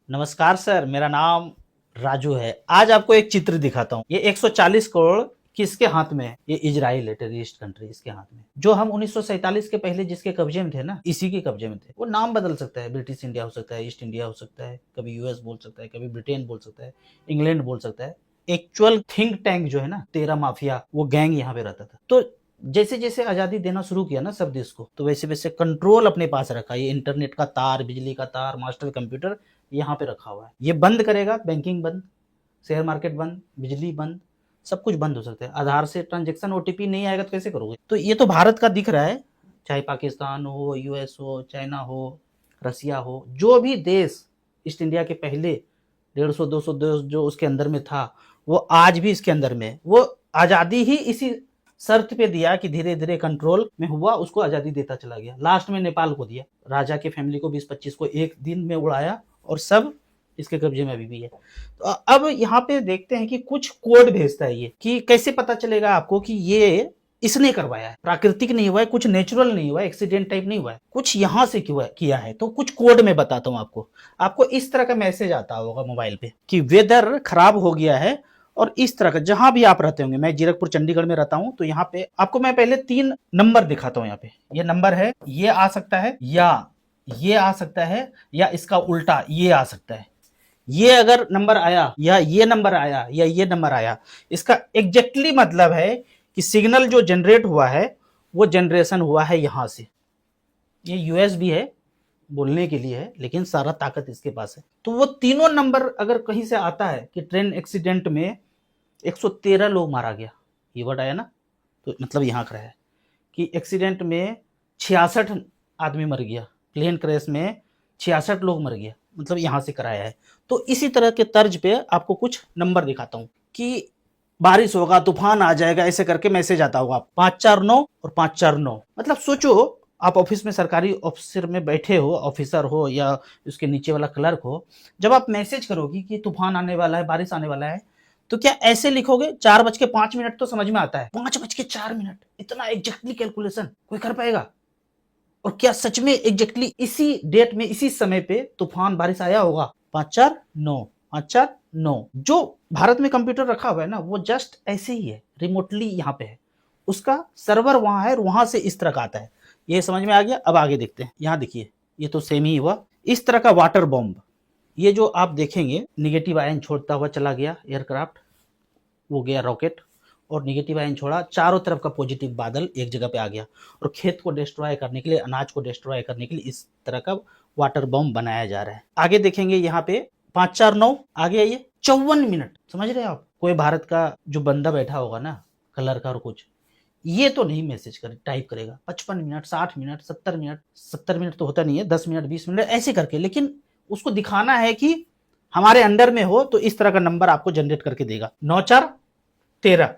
नमस्कार सर, मेरा नाम राजू है। आज आपको एक चित्र दिखाता हूँ। ये 140 करोड़ किसके हाथ में है? ये इजराइल है, टेररिस्ट कंट्री, इसके हाथ में। जो हम 1947 के पहले जिसके कब्जे में थे ना, इसी के कब्जे में थे। वो नाम बदल सकता है, ब्रिटिश इंडिया हो सकता है, ईस्ट इंडिया हो सकता है, कभी यूएस बोल सकता है, कभी ब्रिटेन बोल सकता है, इंग्लैंड बोल सकता है। एक्चुअल थिंक टैंक जो है ना, तेरा माफिया, वो गैंग यहाँ पे रहता था। तो जैसे जैसे आजादी देना शुरू किया ना सब देश को, तो वैसे वैसे कंट्रोल अपने पास रखा। ये इंटरनेट का तार, बिजली का तार, मास्टर कंप्यूटर यहाँ पे रखा हुआ है। ये बंद करेगा, बैंकिंग बंद, शेयर मार्केट बंद, बिजली बंद, सब कुछ बंद हो सकता है। आधार से ट्रांजेक्शन ओटीपी नहीं आएगा तो कैसे करोगे? तो ये तो भारत का दिख रहा है, चाहे पाकिस्तान हो, यूएस हो, चाइना हो, रसिया हो, जो भी देश ईस्ट इंडिया के पहले 150-200 देश जो उसके अंदर में था, वो आज भी इसके अंदर में। वो आजादी ही इसी शर्त पे दिया कि धीरे धीरे कंट्रोल में हुआ, उसको आजादी देता चला गया। लास्ट में नेपाल को दिया, राजा के फैमिली को 20-25 को एक दिन में उड़ाया, और सब इसके कब्जे में अभी भी है। तो अब यहाँ पे देखते हैं कि कुछ कोड भेजता है ये, कि कैसे पता चलेगा आपको कि ये इसने करवाया है, प्राकृतिक नहीं हुआ है, कुछ नेचुरल नहीं हुआ है, एक्सीडेंट टाइप नहीं हुआ है, कुछ यहाँ से किया है। तो कुछ कोड में बताता हूँ आपको। आपको इस तरह का मैसेज आता होगा मोबाइल पे कि वेदर खराब हो गया है, और इस तरह का जहां भी आप रहते होंगे। मैं जीरकपुर चंडीगढ़ में रहता हूं, तो यहाँ पे आपको मैं पहले 3 नंबर दिखाता हूँ। यहाँ पे ये नंबर है, ये आ सकता है, या ये आ सकता है, या इसका उल्टा ये आ सकता है। ये अगर नंबर आया, या ये नंबर आया, या ये नंबर आया, इसका एग्जैक्टली मतलब है कि सिग्नल जो जनरेट हुआ है वो जनरेशन हुआ है यहां से। ये यूएसबी है, बोलने के लिए है, लेकिन सारा ताकत इसके पास है। तो वो तीनों नंबर अगर कहीं से आता है कि ट्रेन एक्सीडेंट में 113 लोग मारा गया, ये वर्ड आया ना, तो मतलब यहाँ का है कि एक्सीडेंट में 66 आदमी मर गया, प्लेन क्रैश में 66 लोग मर गया, मतलब यहाँ से कराया है। तो इसी तरह के तर्ज पे आपको कुछ नंबर दिखाता हूँ कि बारिश होगा, तूफान आ जाएगा, ऐसे करके मैसेज आता होगा 549 और 549। मतलब सोचो, आप ऑफिस में सरकारी ऑफिसर में बैठे हो, ऑफिसर हो या उसके नीचे वाला क्लर्क हो, जब आप मैसेज करोगे कि तूफान आने वाला है, बारिश आने वाला है, तो क्या ऐसे लिखोगे? 4:05 तो समझ में आता है, 5:04, इतना एग्जैक्टली कैलकुलेशन कोई कर पाएगा? और क्या सच में एग्जैक्टली इसी डेट में, इसी समय पे तूफान बारिश आया होगा? 549, 549। जो भारत में कंप्यूटर रखा हुआ है ना, वो जस्ट ऐसे ही है, रिमोटली यहाँ पे है, उसका सर्वर वहां है, और वहां से इस तरह का आता है। ये समझ में आ गया? अब आगे देखते हैं। यहाँ देखिए, ये तो सेम ही हुआ। इस तरह का वाटर बॉम्ब, ये जो आप देखेंगे, निगेटिव आयन छोड़ता हुआ चला गया एयरक्राफ्ट, वो गया रॉकेट, और निगेटिव आयन छोड़ा, चारों तरफ का पॉजिटिव बादल एक जगह पे आ गया, और खेत को डिस्ट्रॉय करने के लिए, अनाज को डिस्ट्रॉय करने के लिए इस तरह का वाटर बॉम्ब बनाया जा रहा है। आगे देखेंगे यहाँ पे 549 आ गया, ये 54 मिनट। समझ रहे हैं आप? कोई भारत का जो बंदा बैठा होगा ना, कलर का और कुछ, ये तो नहीं मैसेज करे, टाइप करेगा 55 मिनट, 60 मिनट, 70 मिनट। 70 मिनट तो होता नहीं है, 10 मिनट, 20 मिनट ऐसे करके, लेकिन उसको दिखाना है कि हमारे अंडर में हो, तो इस तरह का नंबर आपको जनरेट करके देगा। 9413।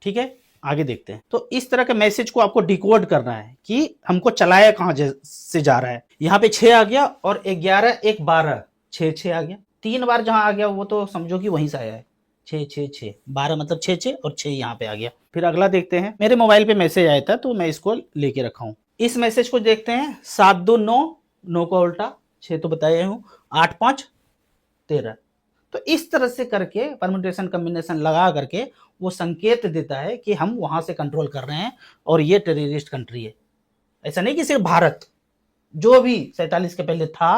ठीक है, आगे देखते हैं। तो इस तरह के मैसेज को आपको डिकोड करना है कि हमको चलाया कहां से जा रहा है। यहाँ पे 6 आ गया, और 11 1 12, 6 आ गया। 3 बार जहां आ गया वो तो समझो कि वहीं से आया है। 6 6 6 12 मतलब 6 6, और 6 यहाँ पे आ गया। फिर अगला देखते हैं। मेरे मोबाइल पे मैसेज आया था, तो मैं इसको लेके रखा हूँ। इस मैसेज को देखते हैं। 729, 9 का उल्टा, 6 तो बताया हूँ, 8 5 13। तो इस तरह से करके परम्यूटेशन कॉम्बिनेशन लगा करके वो संकेत देता है कि हम वहां से कंट्रोल कर रहे हैं, और ये टेररिस्ट कंट्री है। ऐसा नहीं कि सिर्फ भारत, जो भी 47 के पहले था।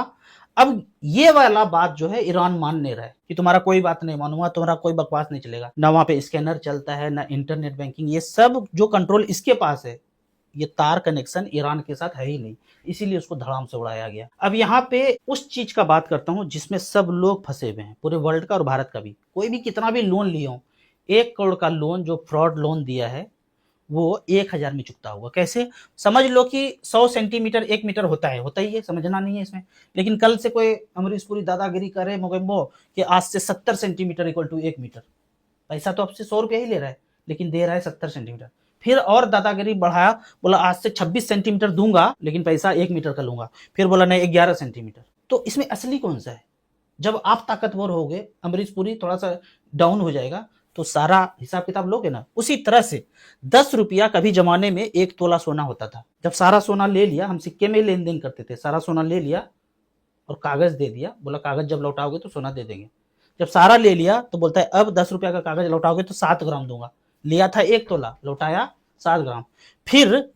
अब ये वाला बात जो है, ईरान मान नहीं रहा है कि तुम्हारा कोई बात नहीं मानूंगा, तुम्हारा कोई बकवास नहीं चलेगा। ना वहां पे स्कैनर चलता है, ना इंटरनेट बैंकिंग, ये सब जो कंट्रोल इसके पास है, ये तार कनेक्शन ईरान के साथ है ही नहीं, इसीलिए उसको धड़ाम से उड़ाया गया। अब यहाँ पे उस चीज का बात करता हूँ जिसमें सब लोग फंसे हुए हैं, पूरे वर्ल्ड का और भारत का भी। कोई भी कितना भी लोन लिया हो, 1 करोड़ का लोन जो फ्रॉड लोन दिया है, वो 1000 में चुकता होगा। कैसे? समझ लो कि 100 सेंटीमीटर 1 मीटर होता ही है, समझना नहीं है इसमें। लेकिन कल से कोई अमरीश पुरी दादागिरी करे मोगेम्बो कि आज से 70 सेंटीमीटर इक्वल टू 1 मीटर। पैसा तो आपसे 100 रुपया ही ले रहा है, लेकिन दे रहा है 70 सेंटीमीटर। फिर और दादागिरी बढ़ाया, बोला आज से 26 सेंटीमीटर दूंगा, लेकिन पैसा 1 मीटर का लूंगा। फिर बोला नहीं, 11 सेंटीमीटर। तो इसमें असली कौन सा है? जब आप ताकतवर होगे, अमरीश पुरी थोड़ा सा डाउन हो जाएगा, तो सारा हिसाब किताब लोगे ना। उसी तरह से 10 रुपया कभी जमाने में 1 तोला सोना होता था। जब सारा सोना ले लिया, हम सिक्के में लेन देन करते थे, सारा सोना ले लिया, और कागज दे दिया, बोला कागज जब लौटाओगे तो सोना दे देंगे। जब सारा ले लिया तो बोलता है अब 10 रुपया का कागज लौटाओगे तो 7 ग्राम दूंगा। लिया था 1 तोला, लौटाया 7 ग्राम। फिर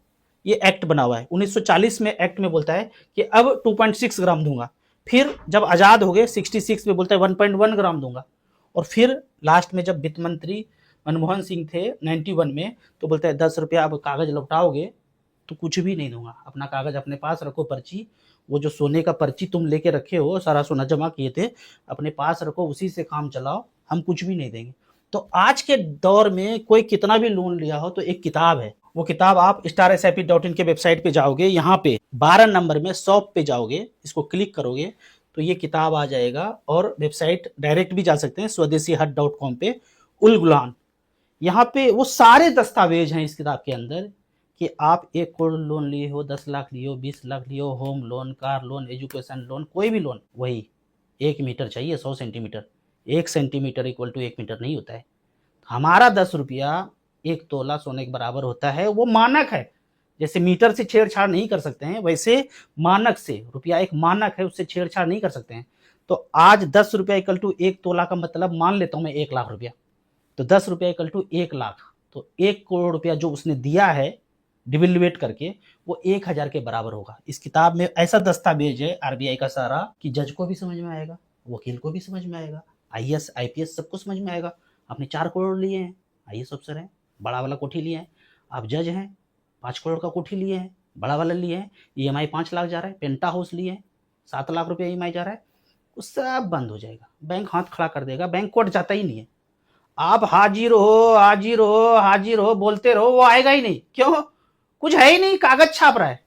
ये एक्ट बना हुआ है 1940 में, एक्ट में बोलता है कि अब 2.6 ग्राम दूंगा। फिर जब आजाद हो गए 66 में बोलता है 1.1 ग्राम दूंगा। और फिर लास्ट में जब वित्त मंत्री मनमोहन सिंह थे 91 में, तो बोलता है 10 रुपया अब कागज लौटाओगे तो कुछ भी नहीं दूंगा, अपना कागज अपने पास रखो, पर्ची, वो जो सोने का पर्ची तुम लेके रखे हो, सारा सोना जमा किए थे, अपने पास रखो, उसी से काम चलाओ, हम कुछ भी नहीं देंगे। तो आज के दौर में कोई कितना भी लोन लिया हो तो एक किताब है, वो किताब आप starsip.in के वेबसाइट पे जाओगे, यहाँ पे 12 नंबर में शॉप पे जाओगे, इसको क्लिक करोगे तो ये किताब आ जाएगा। और वेबसाइट डायरेक्ट भी जा सकते हैं swdeshihut.com पे, उल गुलान, यहाँ पे वो सारे दस्तावेज हैं इस किताब के अंदर कि आप 1 करोड़ लोन लिए हो, 10 लाख लिए हो, 20 लाख लिए हो, home loan, car loan, education loan, कोई भी लोन, वही 1 मीटर चाहिए 100 centimetre, 1 centimetre equal to 1 metre नहीं होता है। हमारा 10 रुपया 1 तोला सोने के बराबर होता है, वो मानक है। जैसे मीटर से छेड़छाड़ नहीं कर सकते हैं, वैसे मानक से, रुपया एक मानक है, उससे छेड़छाड़ नहीं कर सकते हैं। तो आज 10 रुपया इक्वल टू 1 तोला का मतलब मान लेता हूं मैं 1 लाख रुपया, तो 10 रुपया इक्वल टू 1 लाख, तो 1 करोड़ रुपया जो उसने दिया है डिविलुएट करके, वो 1000 के बराबर होगा। इस किताब में ऐसा दस्तावेज है आरबीआई का सारा कि जज को भी समझ में आएगा, वकील को भी समझ में आएगा, आईएएस आईपीएस सबको समझ में आएगा। आपने 4 करोड़ लिए हैं, आईएएस अफसर हैं, बड़ा वाला कोठी लिए हैं, आप जज हैं, 5 करोड़ का कोठी लिए हैं, बड़ा वाला लिए हैं, ईएमआई 5 लाख जा रहा है, पेंटा हाउस लिए हैं, 7 लाख रुपया ईएमआई जा रहा है, वो सब बंद हो जाएगा, बैंक हाथ खड़ा कर देगा, बैंक कोर्ट जाता ही नहीं है। आप हाजिर हो हाजिर हो हाजिर हो बोलते रहो, वो आएगा ही नहीं। क्यों? कुछ है ही नहीं, कागज छाप रहा है।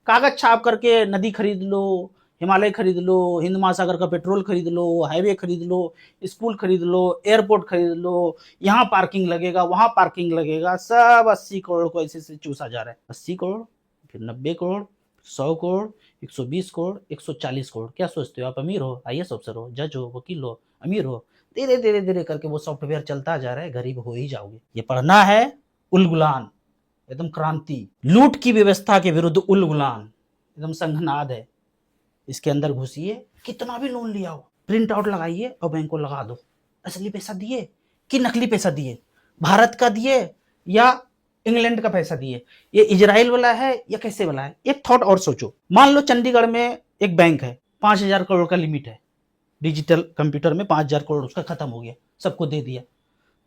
कागज छाप करके नदी खरीद लो, हिमालय खरीद लो, हिंद महासागर का पेट्रोल खरीद लो, हाईवे खरीद लो, स्कूल खरीद लो, एयरपोर्ट खरीद लो, यहाँ पार्किंग लगेगा, वहां पार्किंग लगेगा, सब 80 करोड़ को ऐसे से चूसा जा रहा है। 80 करोड़, फिर 90 करोड़, 100 करोड़, 120 करोड़, 140 करोड़। क्या सोचते हो आप अमीर हो, आईएएस अफसर हो, जज हो, वकील हो, अमीर हो? धीरे धीरे धीरे करके वो सॉफ्टवेयर चलता जा रहा है, गरीब हो ही जाओगे। ये पढ़ना है उल गुलान, एकदम क्रांति, लूट की व्यवस्था के विरुद्ध उल गुलान, एकदम संघनाद है। इसके अंदर घुसिए, कितना भी लोन लिया हो प्रिंट आउट लगाइए और बैंक को लगा दो। असली पैसा दिए कि नकली पैसा दिए, भारत का दिए या इंग्लैंड का पैसा दिए, ये इजराइल वाला है या कैसे वाला है? एक थॉट और सोचो, मान लो चंडीगढ़ में एक बैंक है, 5000 करोड़ का लिमिट है, डिजिटल कंप्यूटर में 5000 करोड़ उसका खत्म हो गया, सबको दे दिया,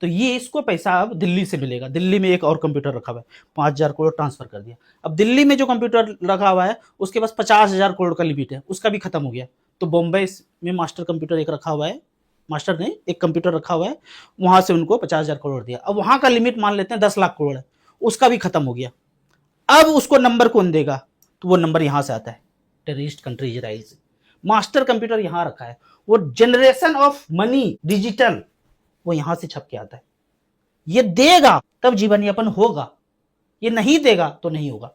तो ये इसको पैसा अब दिल्ली से मिलेगा। दिल्ली में एक और कंप्यूटर रखा हुआ है, 5000 करोड़ ट्रांसफर कर दिया। अब दिल्ली में जो कंप्यूटर रखा हुआ है उसके पास 50,000 करोड़ का लिमिट है, उसका भी खत्म हो गया। तो बॉम्बे में मास्टर कंप्यूटर एक रखा हुआ है, मास्टर नहीं, एक कंप्यूटर रखा हुआ है, वहां से उनको 50,000 करोड़ दिया। अब वहां का लिमिट मान लेते हैं 10 लाख करोड़ है, उसका भी खत्म हो गया। अब उसको नंबर कौन देगा? तो वो नंबर यहां से आता है, टेररिस्ट कंट्री इजराइल से। मास्टर कंप्यूटर यहां रखा है, वो जनरेशन ऑफ मनी डिजिटल वो यहां से छप के आता है। ये देगा तब जीवन यापन होगा, ये नहीं देगा तो नहीं होगा।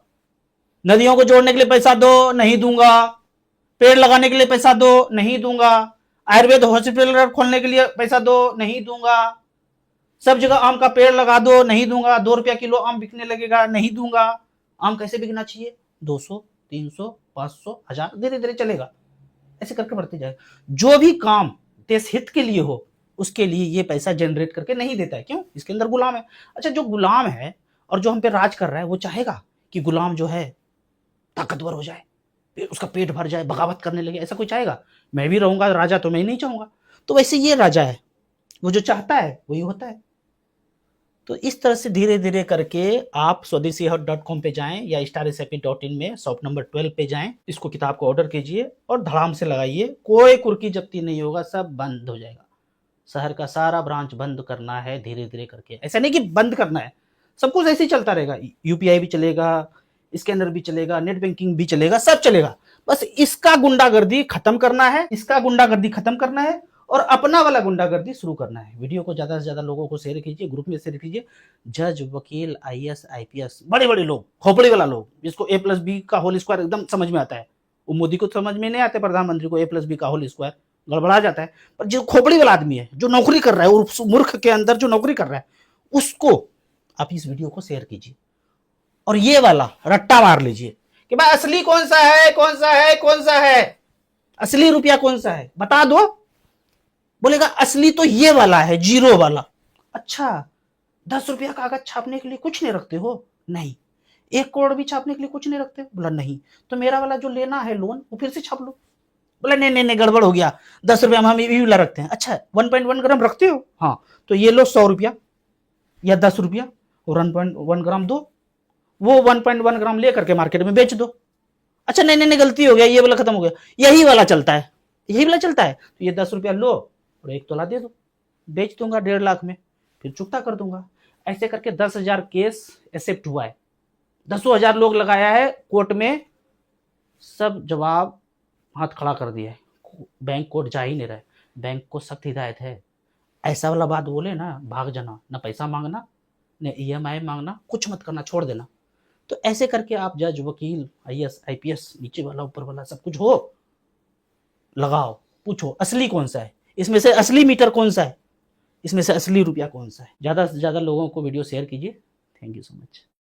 नदियों को जोड़ने के लिए पैसा दो, नहीं दूंगा। पेड़ लगाने के लिए पैसा दो, नहीं दूंगा। आयुर्वेद हॉस्पिटल खोलने के लिए पैसा दो, नहीं दूंगा। सब जगह आम का पेड़ लगा दो, नहीं दूंगा। 2 रुपया किलो आम बिकने लगेगा, नहीं दूंगा। आम कैसे बिकना चाहिए? 200, 300, 500, 1000, धीरे धीरे चलेगा, ऐसे करके बढ़ते जाएगा। जो भी काम देश हित के लिए हो उसके लिए ये पैसा जनरेट करके नहीं देता है। क्यों? इसके अंदर गुलाम है। अच्छा, जो गुलाम है और जो हम पे राज कर रहा है वो चाहेगा कि गुलाम जो है ताकतवर हो जाए, उसका पेट भर जाए, बगावत करने लगे? ऐसा कोई चाहेगा? मैं भी रहूंगा राजा तो मैं नहीं चाहूंगा। तो वैसे ये राजा है, वो जो चाहता है वही होता है। तो इस तरह से धीरे धीरे करके आप swdeshihut.com पे जाएं या starsip.in में शॉप नंबर 12 पे जाएं, इसको किताब को ऑर्डर कीजिए और धड़ाम से लगाइए। कोई कुर्की जब्ती नहीं होगा, सब बंद हो जाएगा। शहर का सारा ब्रांच बंद करना है धीरे धीरे करके, ऐसा नहीं कि बंद करना है, सब कुछ ऐसे ही चलता रहेगा। यूपीआई भी चलेगा, स्कैनर भी चलेगा, नेट बैंकिंग भी चलेगा, सब चलेगा। बस इसका गुंडागर्दी खत्म करना है, इसका गुंडागर्दी खत्म करना है और अपना वाला गुंडागर्दी शुरू करना है। वीडियो को ज्यादा से ज्यादा लोगों को शेयर कीजिए, ग्रुप में शेयर कीजिए। जज, वकील, आईएएस, आईपीएस, बड़े बड़े लोग, खोपड़ी वाला लोग, जिसको A+B का होल स्क्वायर एकदम समझ में आता है, वो मोदी को समझ में नहीं आते, प्रधानमंत्री को A+B का होल स्क्वायर गड़बड़ा जाता है। पर जो खोपड़ी वाला आदमी है, जो नौकरी कर रहा है, उस मूर्ख के अंदर जो नौकरी कर रहा है, उसको आप इस वीडियो को शेयर कीजिए और ये वाला रट्टा मार लीजिए कि भाई असली कौन सा है, कौन सा है, कौन सा है। असली रुपया कौन सा है बता दो। बोलेगा असली तो ये वाला है, जीरो वाला। अच्छा, 10 रुपया कागज छापने के लिए कुछ नहीं रखते हो? नहीं। 1 करोड़ भी छापने के लिए कुछ नहीं रखते? बोला नहीं। तो मेरा वाला जो लेना है लोन, वो फिर से छाप लो। बोला नहीं नहीं नहीं, गड़बड़ हो गया, 10 रुपया में हम ये वाला रखते हैं। अच्छा, 1.1 ग्राम रखते हो? हाँ, तो ये लो 100 रुपया या 10 रुपया और 1.1 ग्राम दो, वो 1.1 ग्राम लेकर के मार्केट में बेच दो। अच्छा नहीं नहीं नहीं, गलती हो गया, ये वाला खत्म हो गया, यही वाला चलता है, यही वाला चलता है, तो ये 10 रुपया लो और 1 तोला दे दो, बेच दूंगा 1.5 लाख में, फिर चुकता कर दूंगा। ऐसे करके 10,000 केस एक्सेप्ट हुआ है। 10,000 लोग लगाया है कोर्ट में, सब जवाब हाथ खड़ा कर दिया है। बैंक कोर्ट जा ही नहीं रहा है। बैंक को सख्त हिदायत है, ऐसा वाला बात बोले ना, भाग जाना, ना पैसा मांगना, न EMI मांगना, कुछ मत करना, छोड़ देना। तो ऐसे करके आप जज, वकील, IAS IPS, नीचे वाला ऊपर वाला सब कुछ हो, लगाओ, पूछो असली कौन सा है, इसमें से असली मीटर कौन सा है, इसमें से असली रुपया कौन सा है। ज़्यादा से ज़्यादा लोगों को वीडियो शेयर कीजिए। Thank you so much.